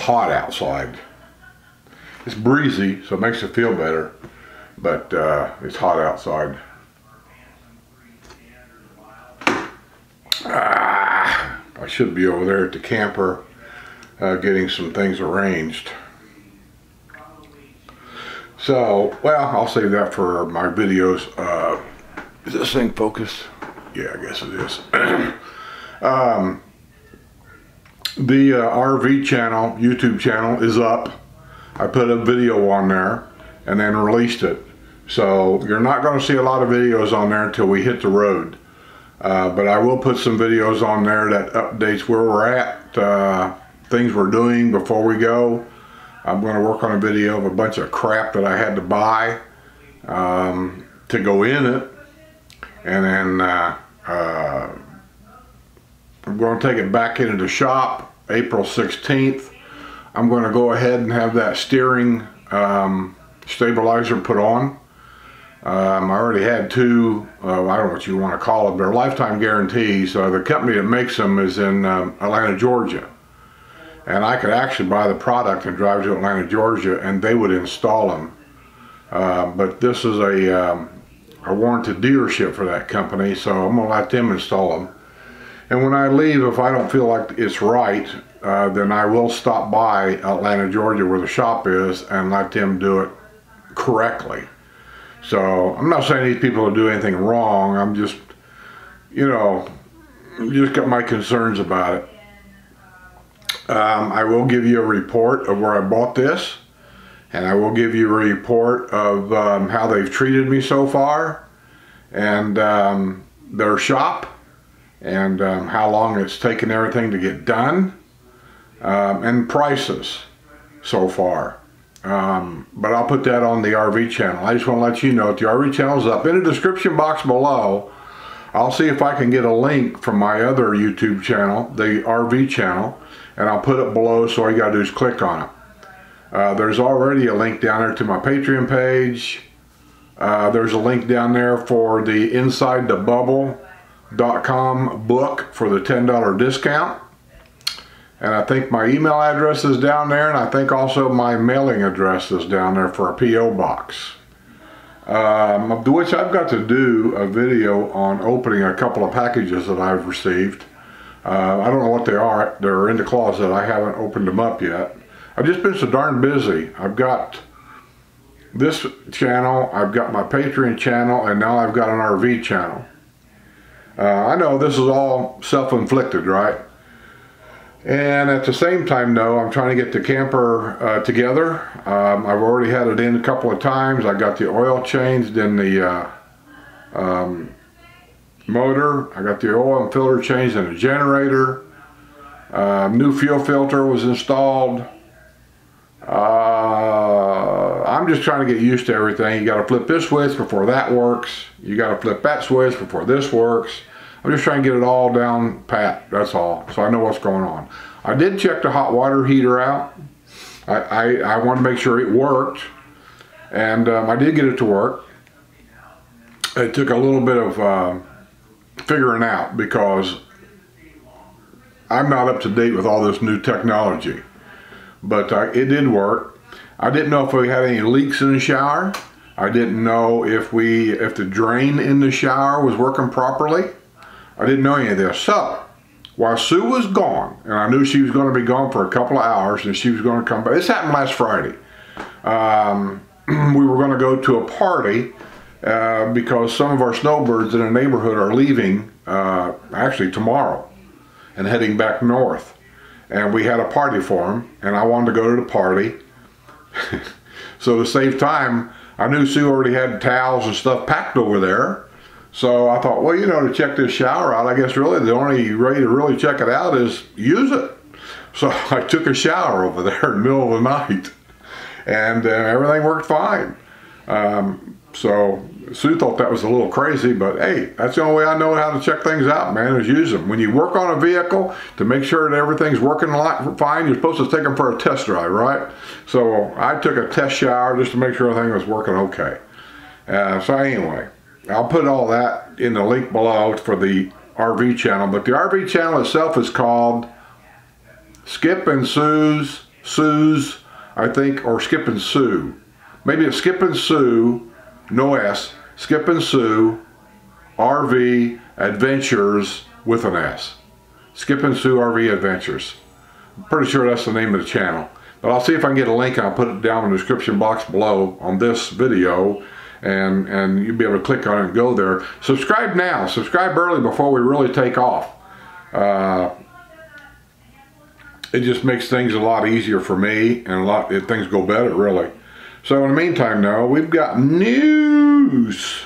hot outside. It's breezy, so it makes it feel better, but it's hot outside. I should be over there at the camper getting some things arranged. So, well, I'll save that for my videos. Is this thing focused? Yeah, I guess it is. The RV channel, YouTube channel, is up. I put a video on there and then released it. So you're not going to see a lot of videos on there until we hit the road. But I will put some videos on there that updates where we're at, things we're doing before we go. I'm going to work on a video of a bunch of crap that I had to buy to go in it. And then I'm going to take it back into the shop April 16th. I'm going to go ahead and have that steering stabilizer put on. I already had two, I don't know what you want to call them, they're lifetime guarantees. The company that makes them is in Atlanta, Georgia. And I could actually buy the product and drive to Atlanta, Georgia, and they would install them. But this is a warranted dealership for that company, so I'm going to let them install them. And when I leave, if I don't feel like it's right, then I will stop by Atlanta, Georgia, where the shop is, and let them do it correctly. So I'm not saying these people will do anything wrong. I'm just, you know, just got my concerns about it. I will give you a report of where I bought this, and I will give you a report of how they've treated me so far, and their shop, and how long it's taken everything to get done, and prices so far. But I'll put that on the RV channel. I just want to let you know that the RV channel is up. In the description box below, I'll see if I can get a link from my other YouTube channel, the RV channel, and I'll put it below, so all you gotta do is click on it. There's already a link down there to my Patreon page. There's a link down there for the InsideTheBubble.com book for the $10 discount. And I think my email address is down there, and I think also my mailing address is down there for a P.O. box. Which I've got to do a video on opening a couple of packages that I've received. I don't know what they are. They're in the closet. I haven't opened them up yet. I've just been so darn busy. I've got this channel, I've got my Patreon channel, and now I've got an RV channel. I know this is all self-inflicted, right? And at the same time, though, I'm trying to get the camper together. I've already had it in a couple of times. I got the oil changed in the motor. I got the oil and filter changed in the generator. New fuel filter was installed. I'm just trying to get used to everything. You got to flip this switch before that works. You got to flip that switch before this works. I'm just trying to get it all down pat, that's all, so I know what's going on. I did check the hot water heater out. I wanted to make sure it worked, and I did get it to work. It took a little bit of figuring out, because I'm not up to date with all this new technology, but it did work. I didn't know if we had any leaks in the shower. I didn't know if the drain in the shower was working properly. I didn't know any of this. So, while Sue was gone, and I knew she was going to be gone for a couple of hours, and she was going to come back. This happened last Friday. We were going to go to a party because some of our snowbirds in the neighborhood are leaving actually tomorrow and heading back north. And we had a party for them, and I wanted to go to the party. So to save time, I knew Sue already had towels and stuff packed over there. So I thought, well, you know, to check this shower out, I guess really the only way to really check it out is use it. So I took a shower over there in the middle of the night, and everything worked fine. So Sue thought that was a little crazy, but hey, that's the only way I know how to check things out, man, is use them. When you work on a vehicle, to make sure that everything's working fine, you're supposed to take them for a test drive, right? So I took a test shower just to make sure everything was working okay. So anyway, I'll put all that in the link below for the RV channel, but the RV channel itself is called Skip and Sue's Sue's, I think, or Skip and Sue. Maybe it's Skip and Sue, no S, Skip and Sue RV Adventures with an S. Skip and Sue RV Adventures. I'm pretty sure that's the name of the channel. But I'll see if I can get a link and I'll put it down in the description box below on this video, and you'll be able to click on it and go there. Subscribe now. Subscribe early before we really take off. It just makes things a lot easier for me, and things go better, really. So in the meantime now, we've got news.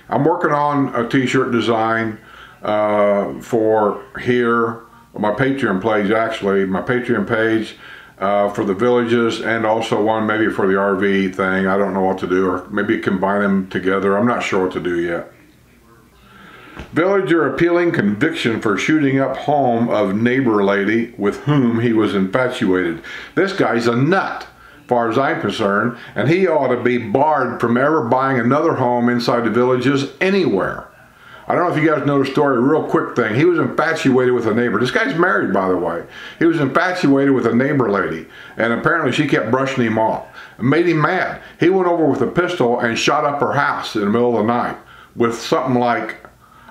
I'm working on a t-shirt design for here, my Patreon page actually, my Patreon page for the villages, and also one maybe for the RV thing. I don't know what to do, or maybe combine them together. I'm not sure what to do yet. Villager appealing conviction for shooting up home of neighbor lady with whom he was infatuated. This guy's a nut, as far as I'm concerned, and he ought to be barred from ever buying another home inside the villages anywhere. I don't know if you guys know the story, real quick thing. He was infatuated with a neighbor. This guy's married, by the way. He was infatuated with a neighbor lady, and apparently she kept brushing him off. It made him mad. He went over with a pistol and shot up her house in the middle of the night with something like,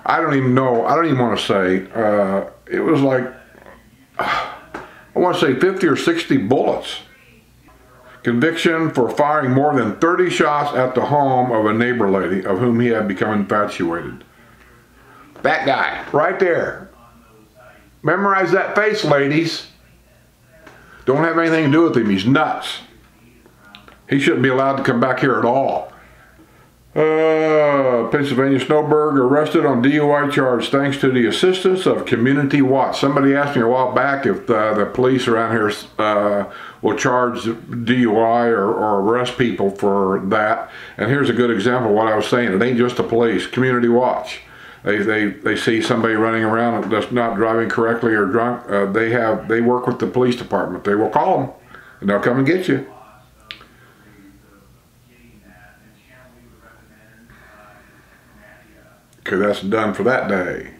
I don't even know, I don't even want to say, it was like, I want to say 50 or 60 bullets. Conviction for firing more than 30 shots at the home of a neighbor lady of whom he had become infatuated. That guy, right there. Memorize that face, ladies. Don't have anything to do with him, he's nuts. He shouldn't be allowed to come back here at all. Pennsylvania snowbird arrested on DUI charge thanks to the assistance of Community Watch. Somebody asked me a while back if the police around here will charge DUI or arrest people for that. And here's a good example of what I was saying. It ain't just the police. Community Watch. They see somebody running around that's not driving correctly or drunk. They work with the police department. They will call them and they'll come and get you. Okay, that's done for that day.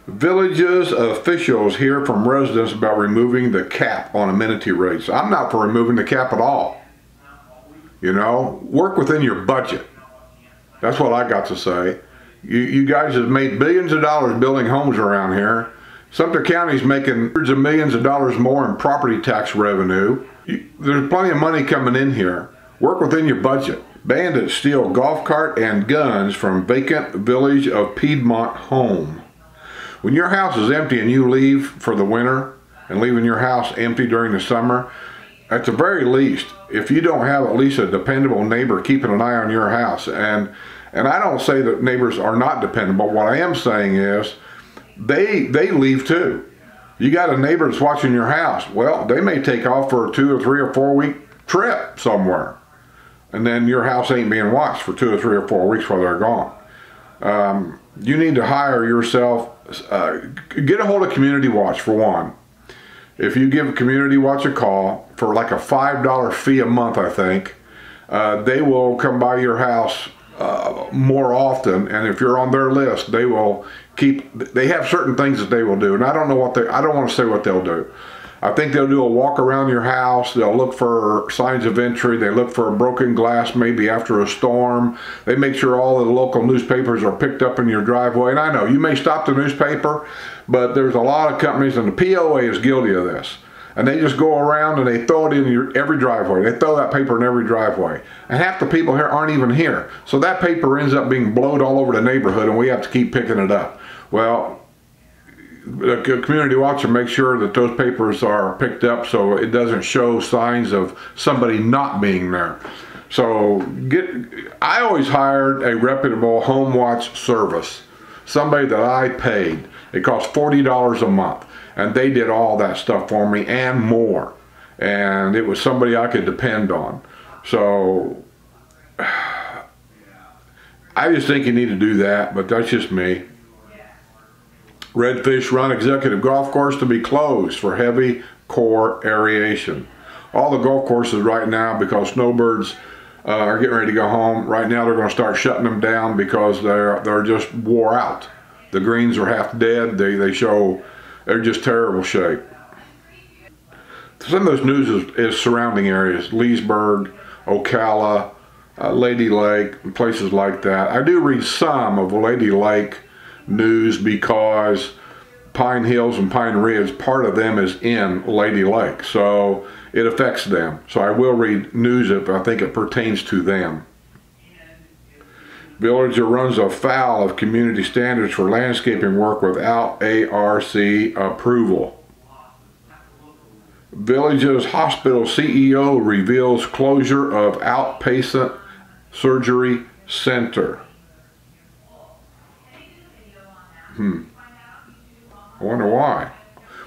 Villages officials hear from residents about removing the cap on amenity rates. I'm not for removing the cap at all. You know, work within your budget. That's what I got to say. You guys have made billions of dollars building homes around here. Sumter County's making hundreds of millions of dollars more in property tax revenue. There's plenty of money coming in here. Work within your budget. Bandits steal golf cart and guns from vacant village of Piedmont home. When your house is empty and you leave for the winter and leaving your house empty during the summer, at the very least, if you don't have at least a dependable neighbor keeping an eye on your house, and I don't say that neighbors are not dependable, what I am saying is they leave too. You got a neighbor that's watching your house, well, they may take off for a 2 or 3 or 4 week trip somewhere, and then your house ain't being watched for 2 or 3 or 4 weeks while they're gone. You need to hire yourself, get a hold of Community Watch for one. If you give Community Watch a call for like a $5 fee a month, I think, they will come by your house more often, and if you're on their list, they will they have certain things that they will do, and I don't want to say what they'll do. I think they'll do a walk around your house. They'll look for signs of entry. They look for a broken glass maybe after a storm. They make sure all of the local newspapers are picked up in your driveway. And I know you may stop the newspaper, but there's a lot of companies, and the POA is guilty of this. And they just go around and they throw it in every driveway. They throw that paper in every driveway. And half the people here aren't even here. So that paper ends up being blowed all over the neighborhood, and we have to keep picking it up. Well, the Community Watch will make sure that those papers are picked up so it doesn't show signs of somebody not being there. So I always hired a reputable home watch service, somebody that I paid. It cost $40 a month, and they did all that stuff for me and more. And it was somebody I could depend on. So I just think you need to do that, but that's just me. Redfish Run Executive Golf Course to be closed for heavy core aeration. All the golf courses right now, because snowbirds are getting ready to go home, right now they're going to start shutting them down because they're just wore out. The greens are half dead. They show they're just terrible shape. Some of those news is surrounding areas, Leesburg, Ocala, Lady Lake, and places like that. I do read some of Lady Lake news because Pine Hills and Pine Ridge, part of them is in Lady Lake, so it affects them. So I will read news if I think it pertains to them. Villager runs afoul of community standards for landscaping work without ARC approval. Village's hospital CEO reveals closure of outpatient surgery center. I wonder why.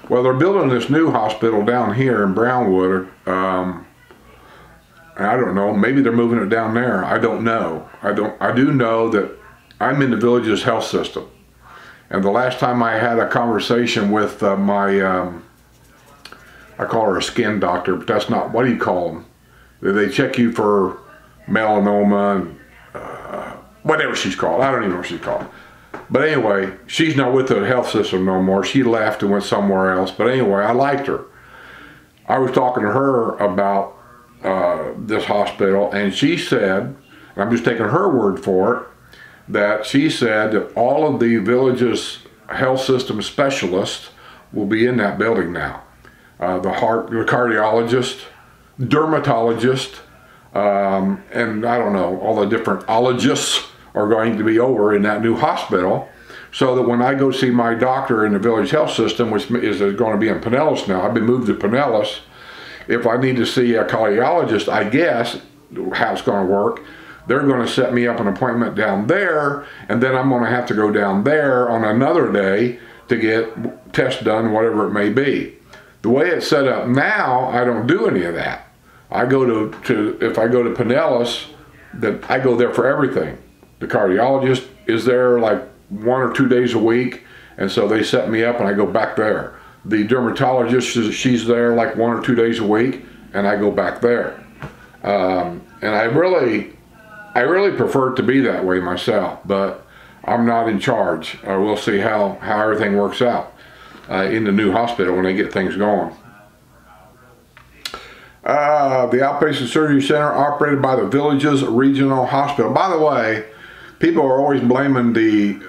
Well, they're building this new hospital down here in Brownwood. I don't know, maybe they're moving it down there. I don't know. I do know that I'm in the Village's health system. And the last time I had a conversation with my, I call her a skin doctor, but that's not, what do you call them? They check you for melanoma and whatever she's called. I don't even know what she's called. But anyway, she's not with the health system no more. She left and went somewhere else. But anyway, I liked her. I was talking to her about this hospital, and she said, and I'm just taking her word for it, that she said that all of the Village's health system specialists will be in that building now. The cardiologist, dermatologist, and I don't know, all the different ologists are going to be over in that new hospital, so that when I go see my doctor in the Village health system, which is going to be in Pinellas now, I've been moved to Pinellas. If I need to see a cardiologist, I guess, how it's going to work, they're going to set me up an appointment down there, and then I'm going to have to go down there on another day to get tests done, whatever it may be. The way it's set up now, I don't do any of that. I go if I go to Pinellas, then I go there for everything. The cardiologist is there like 1 or 2 days a week, and so they set me up and I go back there. The dermatologist, she's there like 1 or 2 days a week, and I go back there. And I really prefer it to be that way myself, but I'm not in charge. We'll see how everything works out in the new hospital when they get things going. The outpatient surgery center operated by the Village's Regional Hospital. By the way, people are always blaming the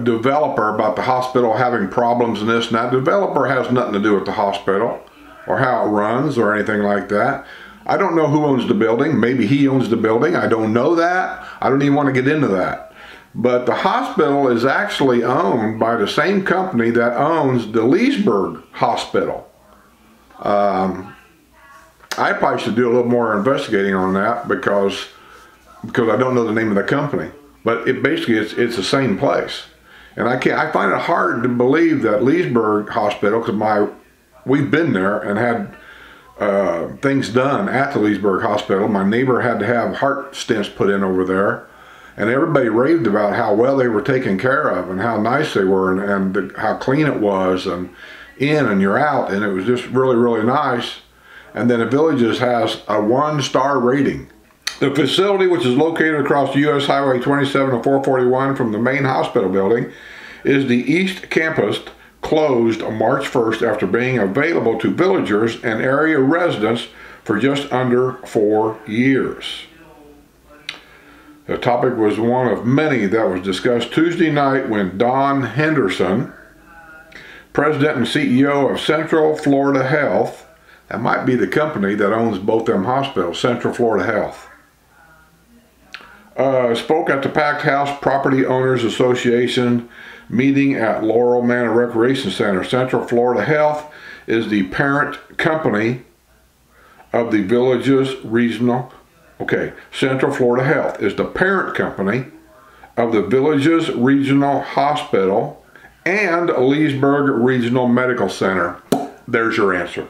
developer about the hospital having problems and this and that. The developer has nothing to do with the hospital or how it runs or anything like that. I don't know who owns the building. Maybe he owns the building. I don't know that. I don't even want to get into that. But the hospital is actually owned by the same company that owns the Leesburg Hospital. I probably should do a little more investigating on that because I don't know the name of the company. But basically it's the same place. And I find it hard to believe that Leesburg Hospital, because we've been there and had things done at the Leesburg Hospital. My neighbor had to have heart stents put in over there. And everybody raved about how well they were taken care of and how nice they were and how clean it was and in and you're out. And it was just really, really nice. And then the Villages has a 1-star rating. The facility, which is located across US Highway 27 and 441 from the main hospital building, is the East Campus, closed on March 1st after being available to villagers and area residents for just under 4 years. The topic was one of many that was discussed Tuesday night when Don Henderson, President and CEO of Central Florida Health, that might be the company that owns both them hospitals, Central Florida Health, spoke at the Packed House Property Owners Association meeting at Laurel Manor Recreation Center. Central Florida Health is the parent company of the Village's Regional. Central Florida Health is the parent company of the Village's Regional Hospital and Leesburg Regional Medical Center. There's your answer.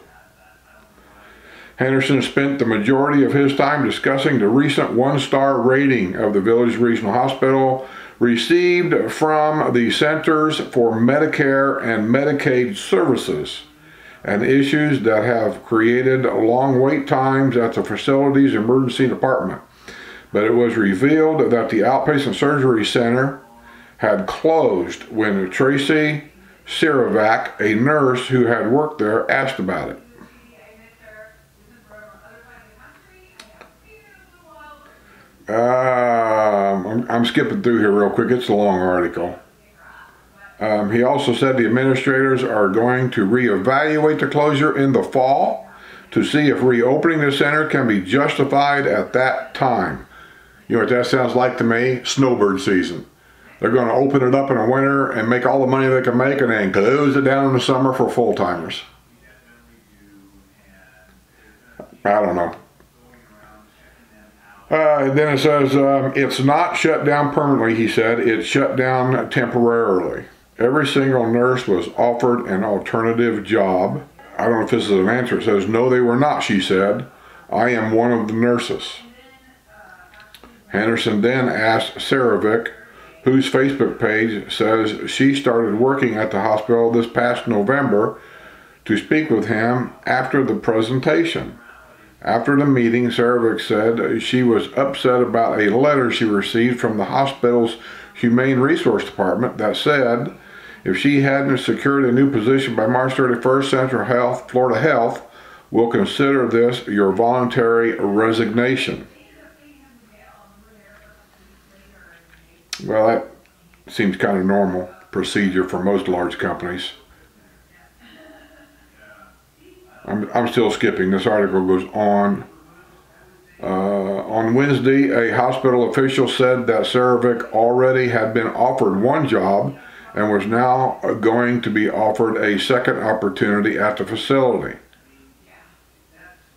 Henderson spent the majority of his time discussing the recent 1-star rating of the Village Regional Hospital received from the Centers for Medicare and Medicaid Services and issues that have created long wait times at the facility's emergency department. But it was revealed that the outpatient surgery center had closed when Tracy Siravac, a nurse who had worked there, asked about it. I'm skipping through here real quick. It's a long article. He also said the administrators are going to reevaluate the closure in the fall to see if reopening the center can be justified at that time. You know what that sounds like to me? Snowbird season. They're going to open it up in the winter and make all the money they can make and then close it down in the summer for full-timers. I don't know. Then it says, it's not shut down permanently, he said. It's shut down temporarily. Every single nurse was offered an alternative job. I don't know if this is an answer. It says, no, they were not, she said. I am one of the nurses. Henderson then asked Saravic, whose Facebook page says she started working at the hospital this past November, to speak with him after the presentation. After the meeting, Saravic said she was upset about a letter she received from the hospital's Humane Resource Department that said if she hadn't secured a new position by March 31st, Florida Health will consider this your voluntary resignation. Well, that seems kind of normal procedure for most large companies. I'm still skipping. This article goes on. On Wednesday, a hospital official said that Saravic already had been offered one job and was now going to be offered a second opportunity at the facility.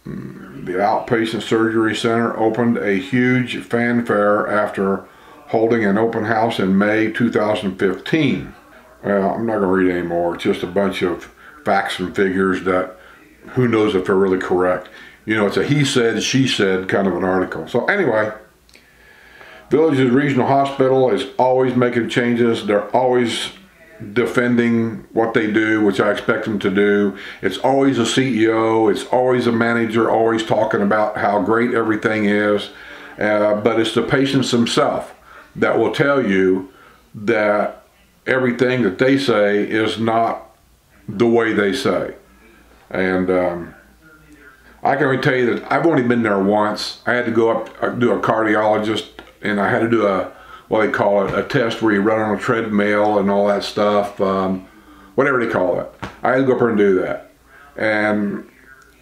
The outpatient surgery center opened a huge fanfare after holding an open house in May 2015. Well, I'm not going to read any more. It's just a bunch of facts and figures that who knows if they're really correct. You know, it's a he said, she said kind of an article. So anyway, Villages Regional Hospital is always making changes. They're always defending what they do, which I expect them to do. It's always a CEO, it's always a manager, always talking about how great everything is. But it's the patients themselves that will tell you that everything that they say is not the way they say. And I can only tell you that I've only been there once. I had to go up, do a cardiologist, and I had to do a, what they call it, a test where you run on a treadmill and all that stuff, whatever they call it. I had to go up there and do that. And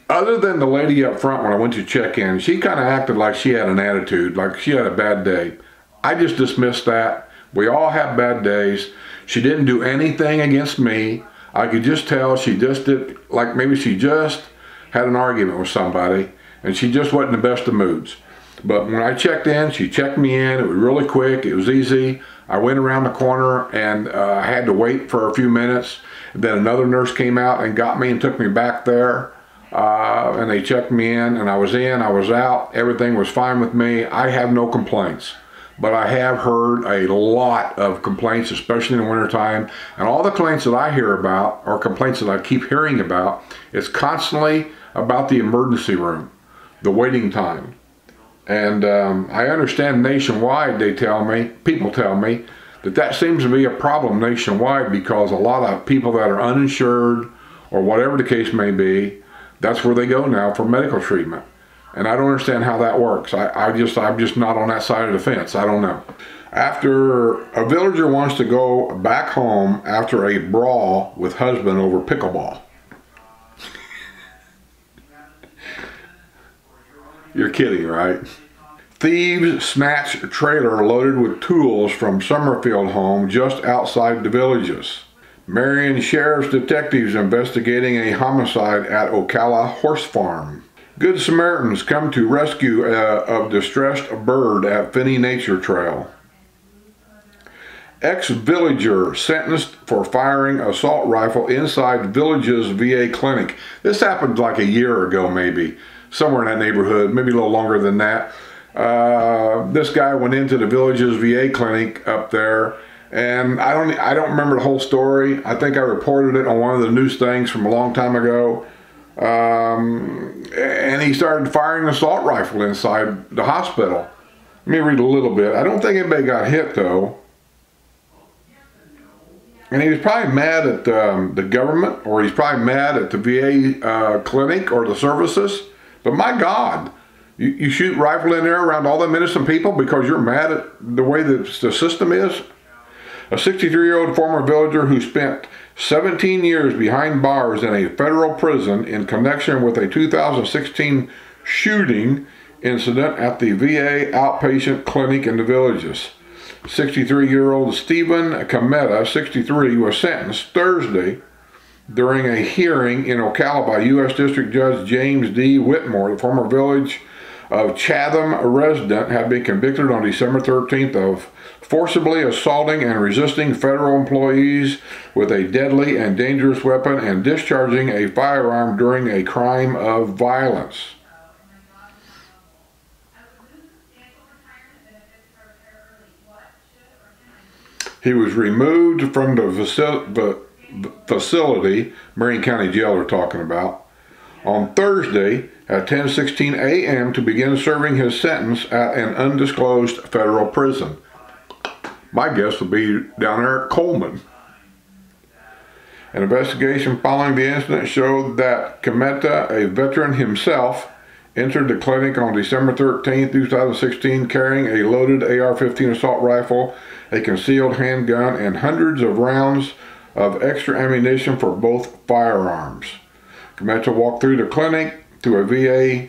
other than the lady up front when I went to check in, she kind of acted like she had an attitude, like she had a bad day. I just dismissed that. We all have bad days. She didn't do anything against me. I could just tell she just did, like maybe she just had an argument with somebody and she just wasn't in the best of moods. But when I checked in, she checked me in. It was really quick. It was easy. I went around the corner and I had to wait for a few minutes. Then another nurse came out and got me and took me back there. And they checked me in, and I was in, I was out. Everything was fine with me. I have no complaints. But I have heard a lot of complaints, especially in the wintertime. And all the complaints that I hear about, or complaints that I keep hearing about, is constantly about the emergency room, the waiting time. And I understand nationwide, they tell me, people tell me, that seems to be a problem nationwide because a lot of people that are uninsured, or whatever the case may be, that's where they go now for medical treatment. And I don't understand how that works. I'm just not on that side of the fence. I don't know. After a villager wants to go back home after a brawl with husband over pickleball. You're kidding, right? Thieves snatch trailer loaded with tools from Summerfield home just outside the Villages. Marion Sheriff's detectives investigating a homicide at Ocala Horse Farm. Good Samaritans come to rescue of distressed bird at Finney Nature Trail. Ex-villager sentenced for firing assault rifle inside Villages VA clinic. This happened like a year ago, maybe, somewhere in that neighborhood, maybe a little longer than that. This guy went into the Villages VA clinic up there, and I don't remember the whole story. I think I reported it on one of the news things from a long time ago. And he started firing an assault rifle inside the hospital. Let me read a little bit. I don't think anybody got hit though. And he was probably mad at the government, or he's probably mad at the VA clinic or the services. But my God, you shoot rifle in there around all them innocent people because you're mad at the way the system is? A 63-year-old former villager who spent 17 years behind bars in a federal prison in connection with a 2016 shooting incident at the VA outpatient clinic in the villages. 63-year-old Stephen Cometa, 63, was sentenced Thursday during a hearing in Ocala by U.S. District Judge James D. Whitmore. The former village of Chatham resident had been convicted on December 13th of forcibly assaulting and resisting federal employees with a deadly and dangerous weapon and discharging a firearm during a crime of violence. He was removed from the facility, Marion County Jail we're talking about, on Thursday at 10:16 a.m. to begin serving his sentence at an undisclosed federal prison. My guess would be down there at Coleman. An investigation following the incident showed that Cometa, a veteran himself, entered the clinic on December 13, 2016, carrying a loaded AR-15 assault rifle, a concealed handgun, and hundreds of rounds of extra ammunition for both firearms. Cometa walked through the clinic to a VA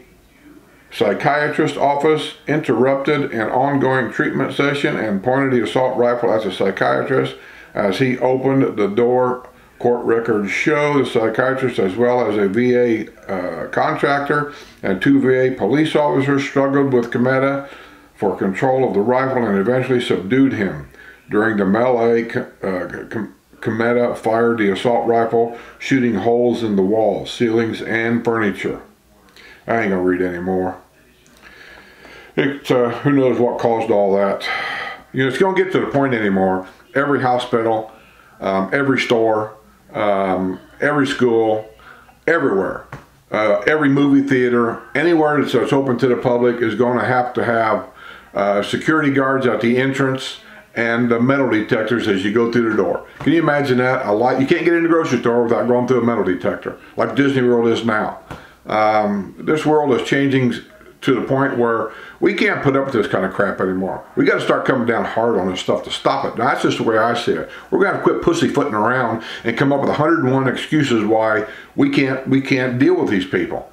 psychiatrist's office, interrupted an ongoing treatment session, and pointed the assault rifle at the psychiatrist. As he opened the door, court records show the psychiatrist, as well as a VA contractor and 2 VA police officers, struggled with Cometa for control of the rifle and eventually subdued him. During the melee, Cometa fired the assault rifle, shooting holes in the walls, ceilings, and furniture. I ain't gonna read any more. Who knows what caused all that. You know, it's gonna get to the point anymore. Every hospital, every store, every school, everywhere, every movie theater, anywhere that's open to the public is going to have security guards at the entrance and metal detectors as you go through the door. Can you imagine that? You can't get in the grocery store without going through a metal detector, like Disney World is now. This world is changing to the point where we can't put up with this kind of crap anymore. We got to start coming down hard on this stuff to stop it. Now, that's just the way I see it. We're going to quit pussyfooting around and come up with 101 excuses why we can't deal with these people.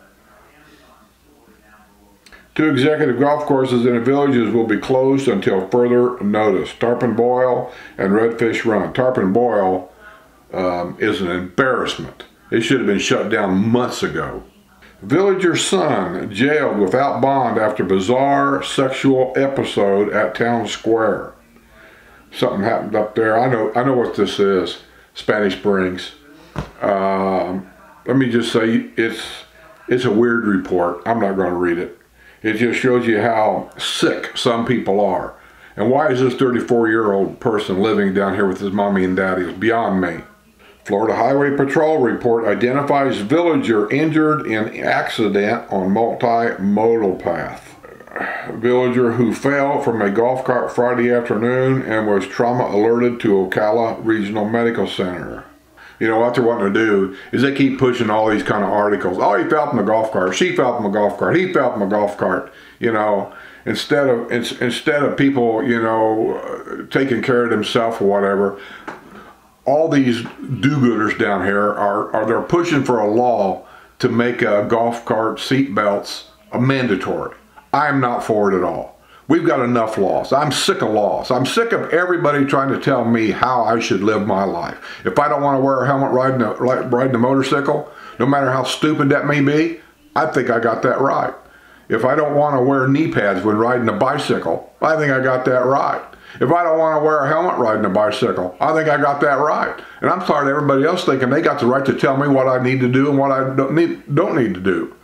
2 executive golf courses in the villages will be closed until further notice. Tarpon Boil and Redfish Run. Tarpon Boil is an embarrassment. It should have been shut down months ago. Villager's son jailed without bond after bizarre sexual episode at Town Square. Something happened up there. I know what this is. Spanish Springs. Let me just say it's a weird report. I'm not going to read it. It just shows you how sick some people are. And why is this 34-year-old person living down here with his mommy and daddy? It's beyond me. Florida Highway Patrol report identifies villager injured in accident on multimodal path. Villager who fell from a golf cart Friday afternoon and was trauma alerted to Ocala Regional Medical Center. You know, what they're wanting to do is they keep pushing all these kind of articles. Oh, he fell from a golf cart. She fell from a golf cart. He fell from a golf cart. You know, instead of people, you know, taking care of themselves or whatever. All these do-gooders down here they're pushing for a law to make golf cart seat belts mandatory. I'm not for it at all. We've got enough laws. I'm sick of laws. I'm sick of everybody trying to tell me how I should live my life. If I don't want to wear a helmet riding a motorcycle, no matter how stupid that may be, I think I got that right. If I don't want to wear knee pads when riding a bicycle, I think I got that right. If I don't want to wear a helmet riding a bicycle, I think I got that right. And I'm tired of everybody else thinking they got the right to tell me what I need to do and what I don't need to do.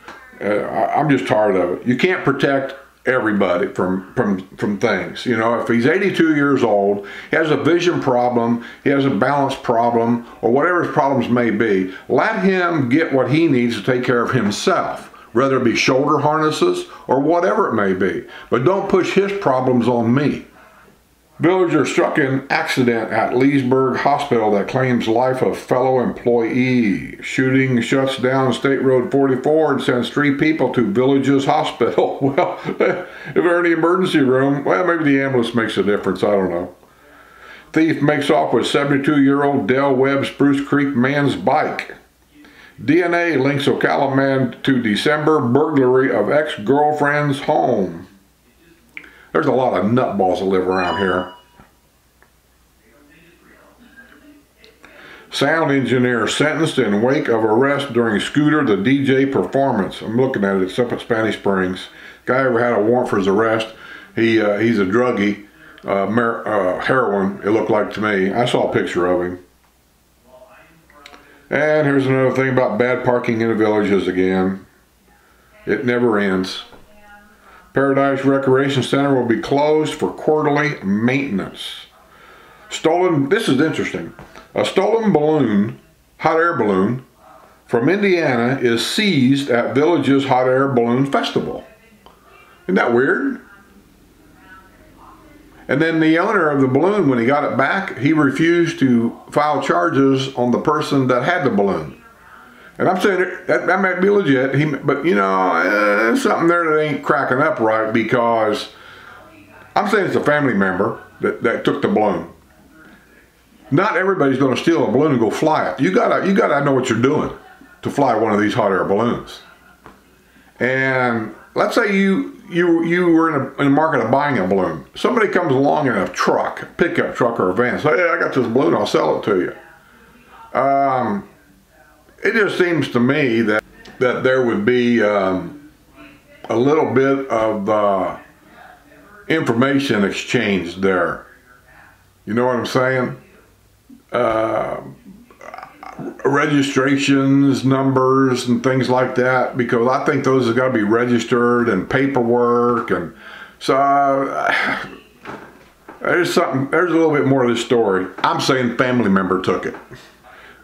I'm just tired of it. You can't protect everybody from things. You know, if he's 82 years old, he has a vision problem, he has a balance problem, or whatever his problems may be, let him get what he needs to take care of himself, whether it be shoulder harnesses or whatever it may be. But don't push his problems on me. Villager struck in accident at Leesburg Hospital that claims life of fellow employee. Shooting shuts down State Road 44 and sends 3 people to Village's hospital. Well, if they're in the emergency room, well, maybe the ambulance makes a difference. I don't know. Thief makes off with 72-year-old Del Webb Spruce Creek man's bike. DNA links Ocala man to December burglary of ex-girlfriend's home. There's a lot of nutballs that live around here. Sound engineer sentenced in wake of arrest during Scooter the DJ performance. I'm looking at it. It's up at Spanish Springs. Guy ever had a warrant for his arrest. He's a druggie. Heroin, it looked like to me. I saw a picture of him. And here's another thing about bad parking in the villages again. It never ends. Paradise Recreation Center will be closed for quarterly maintenance. Stolen, this is interesting. A stolen balloon, hot air balloon, from Indiana is seized at Village's Hot Air Balloon Festival. Isn't that weird? And then the owner of the balloon, when he got it back, he refused to file charges on the person that had the balloon. And I'm saying that might be legit, but you know, there's something there that ain't cracking up right, because I'm saying it's a family member that took the balloon. Not everybody's going to steal a balloon and go fly it. You gotta know what you're doing to fly one of these hot air balloons. And let's say you were in the market of buying a balloon. Somebody comes along in a truck, pickup truck or a van, say, hey, I got this balloon, I'll sell it to you. It just seems to me that there would be a little bit of information exchanged there. You know what I'm saying? Registrations, numbers, and things like that, because I think those have got to be registered and paperwork, and so there's a little bit more to this story. I'm saying family member took it.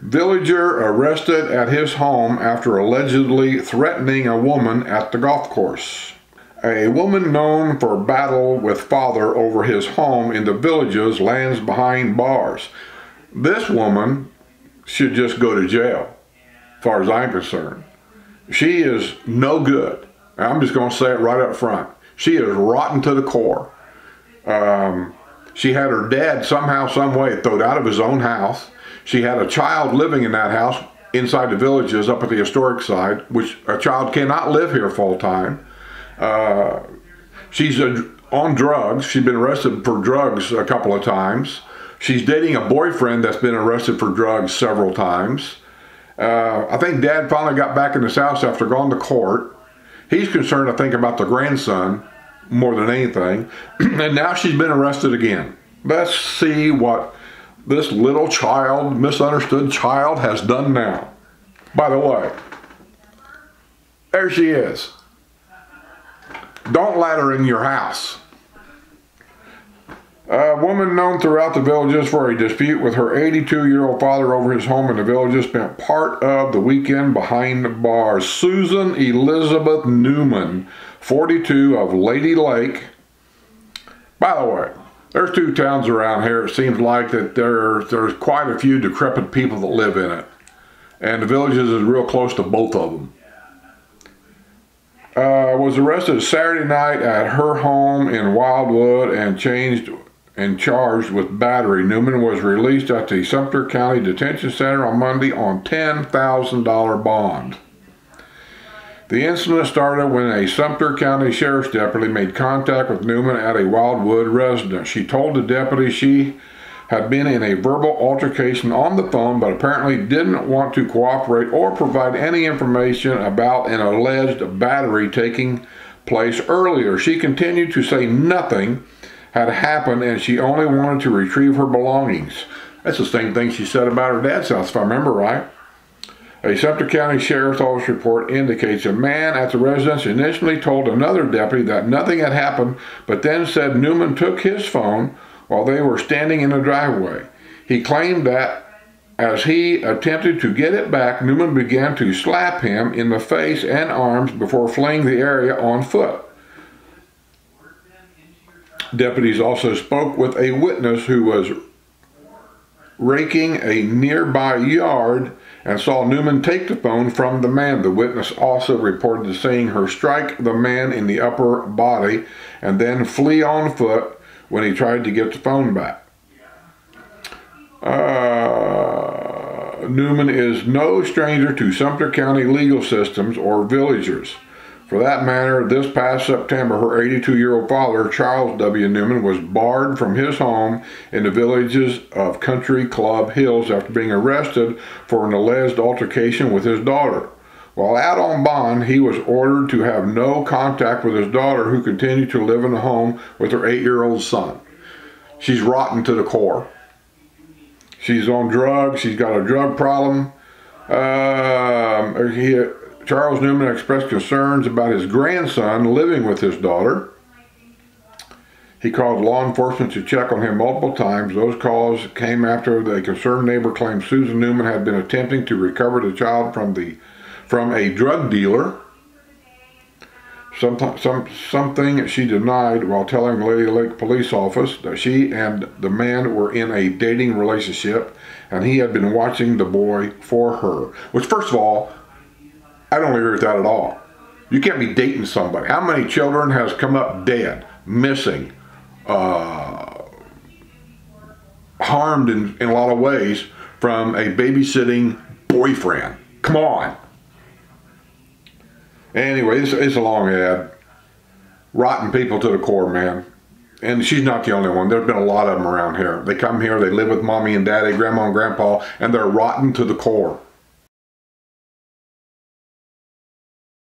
Villager arrested at his home after allegedly threatening a woman at the golf course. A woman known for battle with father over his home in the Villages lands behind bars. This woman should just go to jail, as far as I'm concerned. She is no good. I'm just going to say it right up front. She is rotten to the core. She had her dad somehow, some way thrown out of his own house. She had a child living in that house inside the Villages up at the historic side, which a child cannot live here full time. She's on drugs. She's been arrested for drugs a couple of times. She's dating a boyfriend that's been arrested for drugs several times. I think Dad finally got back in his house after going to court. He's concerned, I think, about the grandson more than anything. And now she's been arrested again. Let's see what this little child, misunderstood child, has done now. By the way, there she is. Don't let her in your house. A woman known throughout the Villages for a dispute with her 82-year-old father over his home in the Villages spent part of the weekend behind bars. Susan Elizabeth Newman, 42, of Lady Lake. By the way, there's 2 towns around here. It seems like that there's quite a few decrepit people that live in it. And the Villages is real close to both of them. Was arrested Saturday night at her home in Wildwood and charged with battery. Newman was released at the Sumter County Detention Center on Monday on $10,000 bond. The incident started when a Sumter County Sheriff's deputy made contact with Newman at a Wildwood residence. She told the deputy she had been in a verbal altercation on the phone, but apparently didn't want to cooperate or provide any information about an alleged battery taking place earlier. She continued to say nothing had happened and she only wanted to retrieve her belongings. That's the same thing she said about her dad's house, if I remember right. A Sumter County Sheriff's Office report indicates a man at the residence initially told another deputy that nothing had happened, but then said Newman took his phone while they were standing in the driveway. He claimed that as he attempted to get it back, Newman began to slap him in the face and arms before fleeing the area on foot. Deputies also spoke with a witness who was raking a nearby yard and saw Newman take the phone from the man. The witness also reported seeing her strike the man in the upper body and then flee on foot when he tried to get the phone back. Newman is no stranger to Sumter County legal systems or villagers. For that matter, this past September, her 82-year-old father, Charles W. Newman, was barred from his home in the villages of Country Club Hills after being arrested for an alleged altercation with his daughter. While out on bond, he was ordered to have no contact with his daughter, who continued to live in the home with her 8-year-old son. She's rotten to the core. She's on drugs. She's got a drug problem. Charles Newman expressed concerns about his grandson living with his daughter. He called law enforcement to check on him multiple times. Those calls came after a concerned neighbor claimed Susan Newman had been attempting to recover the child from a drug dealer, something she denied while telling Lady Lake police office that she and the man were in a dating relationship and he had been watching the boy for her. Which, first of all, I don't agree with that at all. You can't be dating somebody. How many children has come up dead, missing, harmed in a lot of ways from a babysitting boyfriend? Come on. Anyway, it's a long ad. Rotten people to the core, man. And she's not the only one. There's been a lot of them around here. They come here, they live with mommy and daddy, grandma and grandpa, and they're rotten to the core.